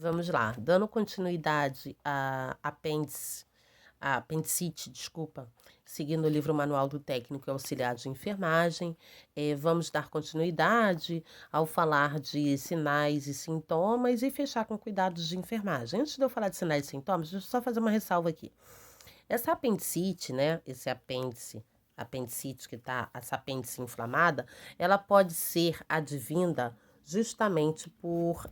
Vamos lá, dando continuidade a apendicite, desculpa, seguindo o livro Manual do Técnico e Auxiliar de Enfermagem, vamos dar continuidade ao falar de sinais e sintomas e fechar com cuidados de enfermagem. Antes de eu falar de sinais e sintomas, deixa eu só fazer uma ressalva aqui. Essa apendicite, né, esse apendicite que tá, essa apêndice inflamada, ela pode ser advinda justamente por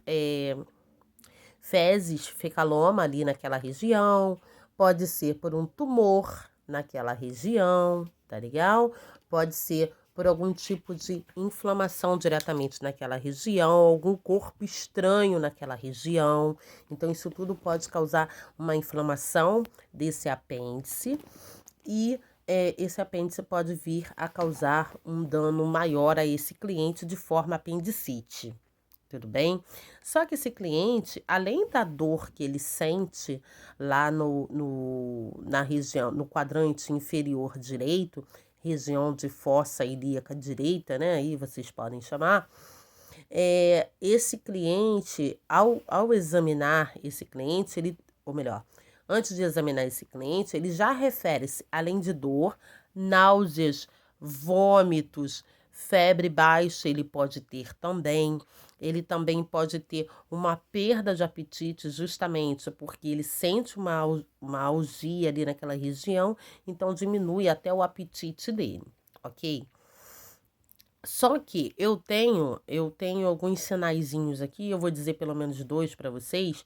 fezes, fecaloma ali naquela região, pode ser por um tumor naquela região, tá legal? Pode ser por algum tipo de inflamação diretamente naquela região, algum corpo estranho naquela região. Então, isso tudo pode causar uma inflamação desse apêndice e esse apêndice pode vir a causar um dano maior a esse cliente de forma apendicite. Tudo bem? Só que esse cliente, além da dor que ele sente lá na região, no quadrante inferior direito, região de fossa ilíaca direita, né? Aí vocês podem chamar. Esse cliente, ao examinar esse cliente, ou melhor, antes de examinar esse cliente, ele já refere-se, além de dor, náuseas, vômitos, febre baixa, ele pode ter também. Ele também pode ter uma perda de apetite, justamente porque ele sente uma algia ali naquela região, então diminui até o apetite dele, ok? Só que eu tenho alguns sinaizinhos aqui, eu vou dizer pelo menos dois para vocês,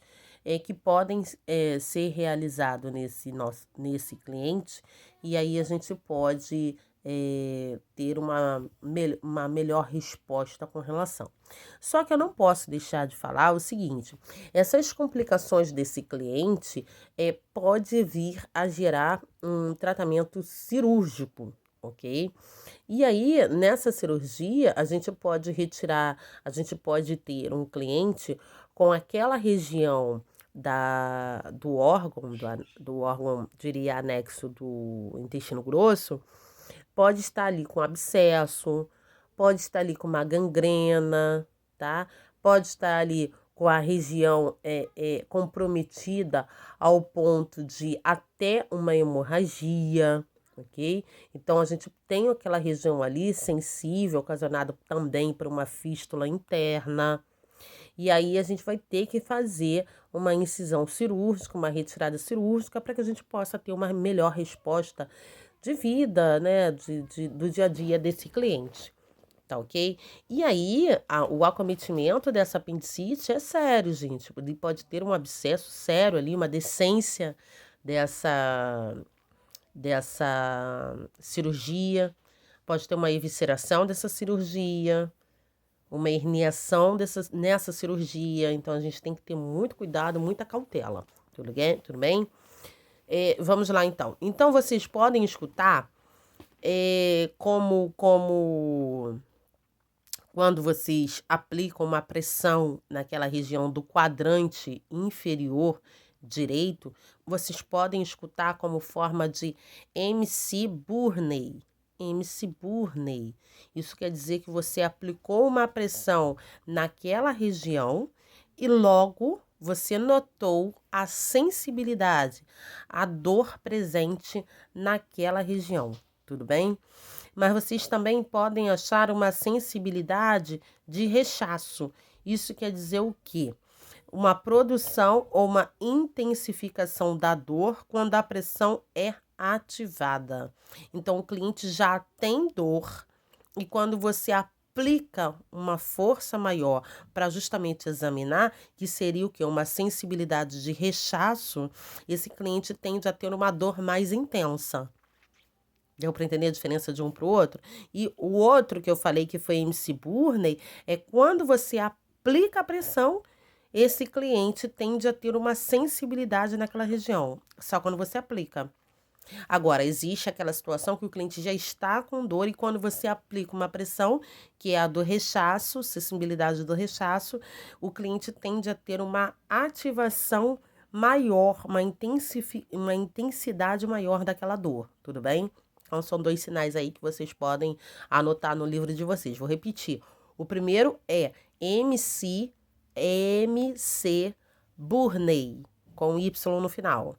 que podem ser realizados nesse cliente, e aí a gente pode ter uma melhor resposta com relação. Só que eu não posso deixar de falar o seguinte: essas complicações desse cliente pode vir a gerar um tratamento cirúrgico, ok? E aí, nessa cirurgia, a gente pode ter um cliente com aquela região do órgão, diria, anexo do intestino grosso, pode estar ali com abscesso, pode estar ali com uma gangrena, tá? Pode estar ali com a região comprometida ao ponto de até uma hemorragia, ok? Então, a gente tem aquela região ali sensível, ocasionada também por uma fístula interna. E aí, a gente vai ter que fazer uma incisão cirúrgica, uma retirada cirúrgica, para que a gente possa ter uma melhor resposta de vida, né, do dia a dia desse cliente. Tá ok? E aí, o acometimento dessa apendicite é sério, gente. Ele pode ter um abscesso sério ali, uma decência dessa cirurgia, pode ter uma evisceração dessa cirurgia, uma herniação nessa cirurgia. Então, a gente tem que ter muito cuidado, muita cautela. Tudo bem? Tudo bem? Vamos lá, então. Então, vocês podem escutar como quando vocês aplicam uma pressão naquela região do quadrante inferior direito, vocês podem escutar como forma de MC Burney. MC Burney. Isso quer dizer que você aplicou uma pressão naquela região e logo você notou a sensibilidade, a dor presente naquela região. Tudo bem? Mas vocês também podem achar uma sensibilidade de rechaço. Isso quer dizer o quê? Uma produção ou uma intensificação da dor quando a pressão é ativada. Então, o cliente já tem dor e quando você aplica uma força maior para justamente examinar, que seria o que? Uma sensibilidade de rechaço, esse cliente tende a ter uma dor mais intensa. Deu para entender a diferença de um para o outro? E o outro que eu falei que foi MC Burney é quando você aplica a pressão, esse cliente tende a ter uma sensibilidade naquela região, só quando você aplica. Agora, existe aquela situação que o cliente já está com dor e quando você aplica uma pressão, que é a do rechaço, sensibilidade do rechaço, o cliente tende a ter uma ativação maior, uma intensidade maior daquela dor, tudo bem? Então, são dois sinais aí que vocês podem anotar no livro de vocês. Vou repetir. O primeiro é MC Burney, com Y no final.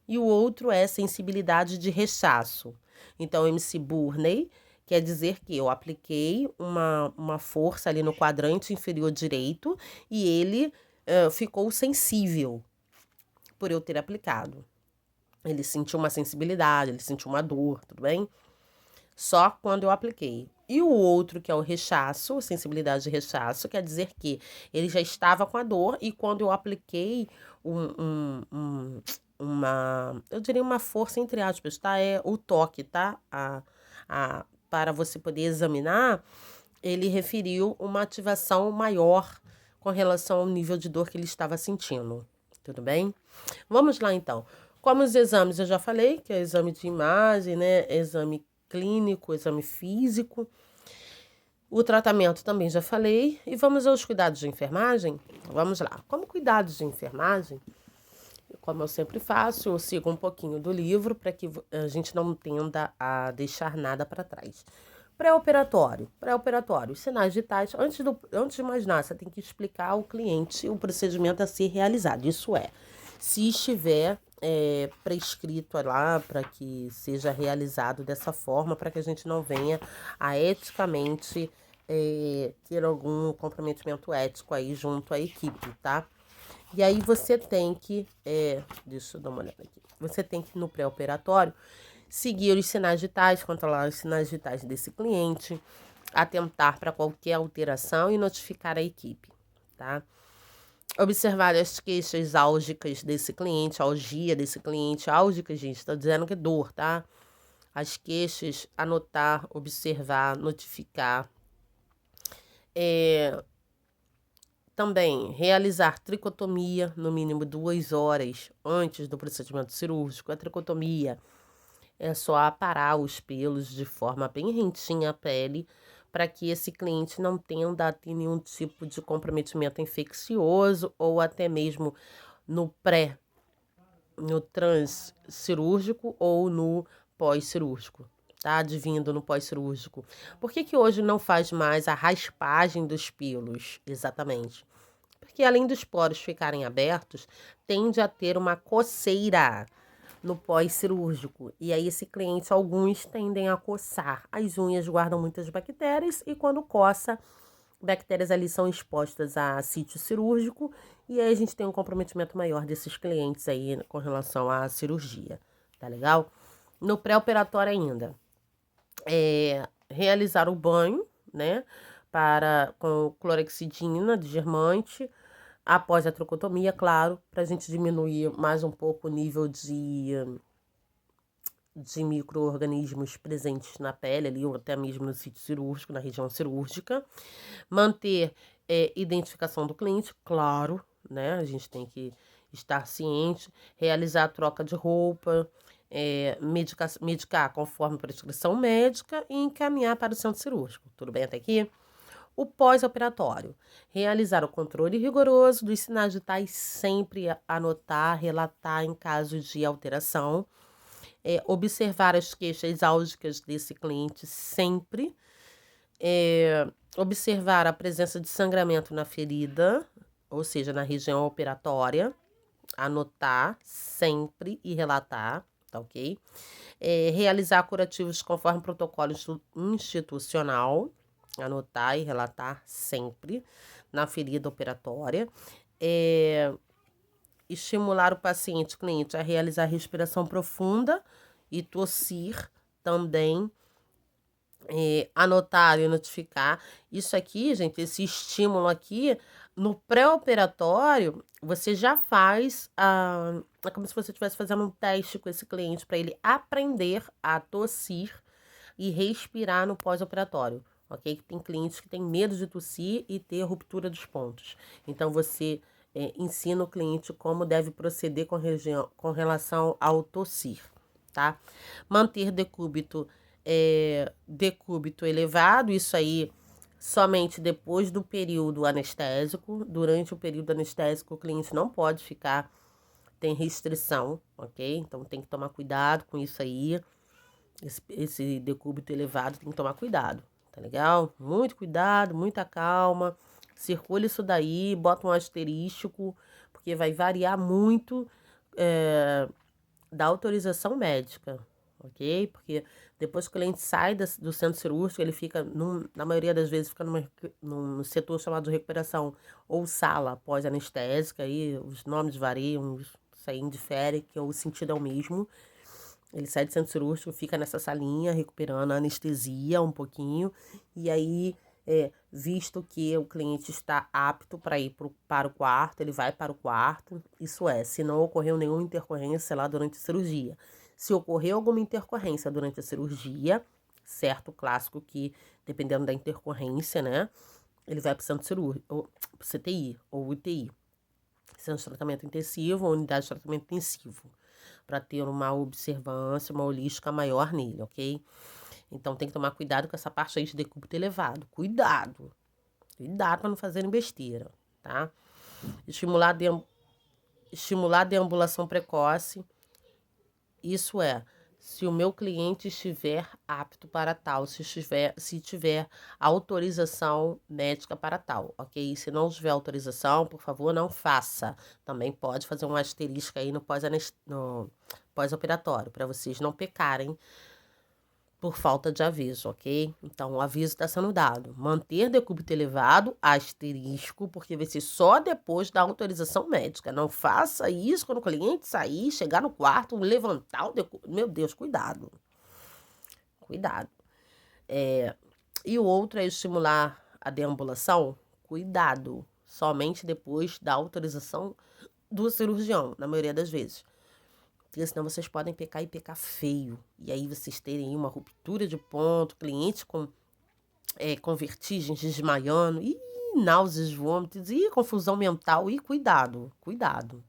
E o outro é sensibilidade de rechaço. Então, MC Burney quer dizer que eu apliquei uma força ali no quadrante inferior direito e ele ficou sensível por eu ter aplicado. Ele sentiu uma sensibilidade, ele sentiu uma dor, tudo bem? Só quando eu apliquei. E o outro, que é o rechaço, sensibilidade de rechaço, quer dizer que ele já estava com a dor e quando eu apliquei eu diria uma força entre aspas, tá? É o toque, tá? Para você poder examinar, ele referiu uma ativação maior com relação ao nível de dor que ele estava sentindo. Tudo bem? Vamos lá, então. Como os exames eu já falei, que é exame de imagem, né? Exame clínico, exame físico. O tratamento também já falei. E vamos aos cuidados de enfermagem? Vamos lá. Como cuidados de enfermagem, como eu sempre faço, eu sigo um pouquinho do livro para que a gente não tenda a deixar nada para trás. Pré-operatório. Pré-operatório. Sinais vitais. Antes de mais nada, você tem que explicar ao cliente o procedimento a ser realizado. Isso é, se estiver prescrito lá para que seja realizado dessa forma, para que a gente não venha a eticamente ter algum comprometimento ético aí junto à equipe, tá? E aí você tem que, deixa eu dar uma olhada aqui, você tem que no pré-operatório seguir os sinais vitais, controlar os sinais vitais desse cliente, atentar para qualquer alteração e notificar a equipe, tá? Observar as queixas álgicas desse cliente, algia desse cliente, álgica, gente, está dizendo que é dor, tá? As queixas, anotar, observar, notificar. Também realizar tricotomia no mínimo 2 horas antes do procedimento cirúrgico. A tricotomia é só aparar os pelos de forma bem rentinha à pele para que esse cliente não tenda a ter nenhum tipo de comprometimento infeccioso ou até mesmo no no transcirúrgico ou no pós-cirúrgico, tá? Advindo no pós-cirúrgico. Por que hoje não faz mais a raspagem dos pelos? Exatamente. Porque além dos poros ficarem abertos, tende a ter uma coceira no pós-cirúrgico. E aí esse cliente, alguns tendem a coçar. As unhas guardam muitas bactérias e quando coça, bactérias ali são expostas a sítio cirúrgico e aí a gente tem um comprometimento maior desses clientes aí com relação à cirurgia, tá legal? No pré-operatório ainda, realizar o banho, né, com clorexidina, desgermante, após a trocotomia, claro, para a gente diminuir mais um pouco o nível de micro-organismos presentes na pele ali, ou até mesmo no sítio cirúrgico, na região cirúrgica. Manter identificação do cliente, claro, né? A gente tem que estar ciente, realizar a troca de roupa, medicar conforme prescrição médica e encaminhar para o centro cirúrgico. Tudo bem até aqui? O pós-operatório. Realizar o controle rigoroso dos sinais vitais, sempre anotar, relatar em caso de alteração. Observar as queixas álgicas desse cliente sempre. Observar a presença de sangramento na ferida, ou seja, na região operatória. Anotar sempre e relatar, tá ok? Realizar curativos conforme protocolo institucional. Anotar e relatar sempre na ferida operatória. Estimular o paciente cliente a realizar respiração profunda e tossir também. Anotar e notificar. Isso aqui, gente, esse estímulo aqui, no pré-operatório, você já faz, é como se você estivesse fazendo um teste com esse cliente para ele aprender a tossir e respirar no pós-operatório, ok? Tem clientes que têm medo de tossir e ter ruptura dos pontos. Então, você ensina o cliente como deve proceder com relação ao tossir, tá? Manter decúbito elevado, isso aí somente depois do período anestésico. Durante o período anestésico, o cliente não pode ficar, tem restrição, ok? Então tem que tomar cuidado com isso aí. Esse decúbito elevado tem que tomar cuidado, tá legal? Muito cuidado, muita calma. Circula isso daí, bota um asterístico, porque vai variar muito da autorização médica, ok? Porque depois que o cliente sai do centro cirúrgico, ele fica, na maioria das vezes, fica num setor chamado de recuperação ou sala pós-anestésica, aí os nomes variam, isso aí indifere, que o sentido é o mesmo. Ele sai do centro cirúrgico, fica nessa salinha, recuperando a anestesia um pouquinho, e aí, visto que o cliente está apto para ir para o quarto, ele vai para o quarto, isso é, se não ocorreu nenhuma intercorrência lá durante a cirurgia. Se ocorreu alguma intercorrência durante a cirurgia, certo, clássico que, dependendo da intercorrência, né, ele vai para o centro cirúrgico, ou pro CTI, ou UTI, centro de tratamento intensivo ou unidade de tratamento intensivo, para ter uma observância, uma holística maior nele, ok? Então tem que tomar cuidado com essa parte aí de decúbito elevado. Cuidado! Cuidado para não fazerem besteira, tá? Estimular a deambulação precoce, isso é, se o meu cliente estiver apto para tal, se tiver autorização médica para tal, ok? Se não tiver autorização, por favor, não faça. Também pode fazer um asterisco aí no pós-operatório, para vocês não pecarem por falta de aviso, ok? Então, o aviso está sendo dado. Manter decúbito elevado, asterisco, porque vai ser só depois da autorização médica. Não faça isso quando o cliente sair, chegar no quarto, levantar o decúbito. Meu Deus, cuidado. Cuidado. E o outro é estimular a deambulação. Cuidado. Somente depois da autorização do cirurgião, na maioria das vezes. Porque senão vocês podem pecar e pecar feio. E aí vocês terem uma ruptura de ponto, cliente com vertigens, desmaiando, e náuseas, vômitos, e confusão mental. E cuidado, cuidado.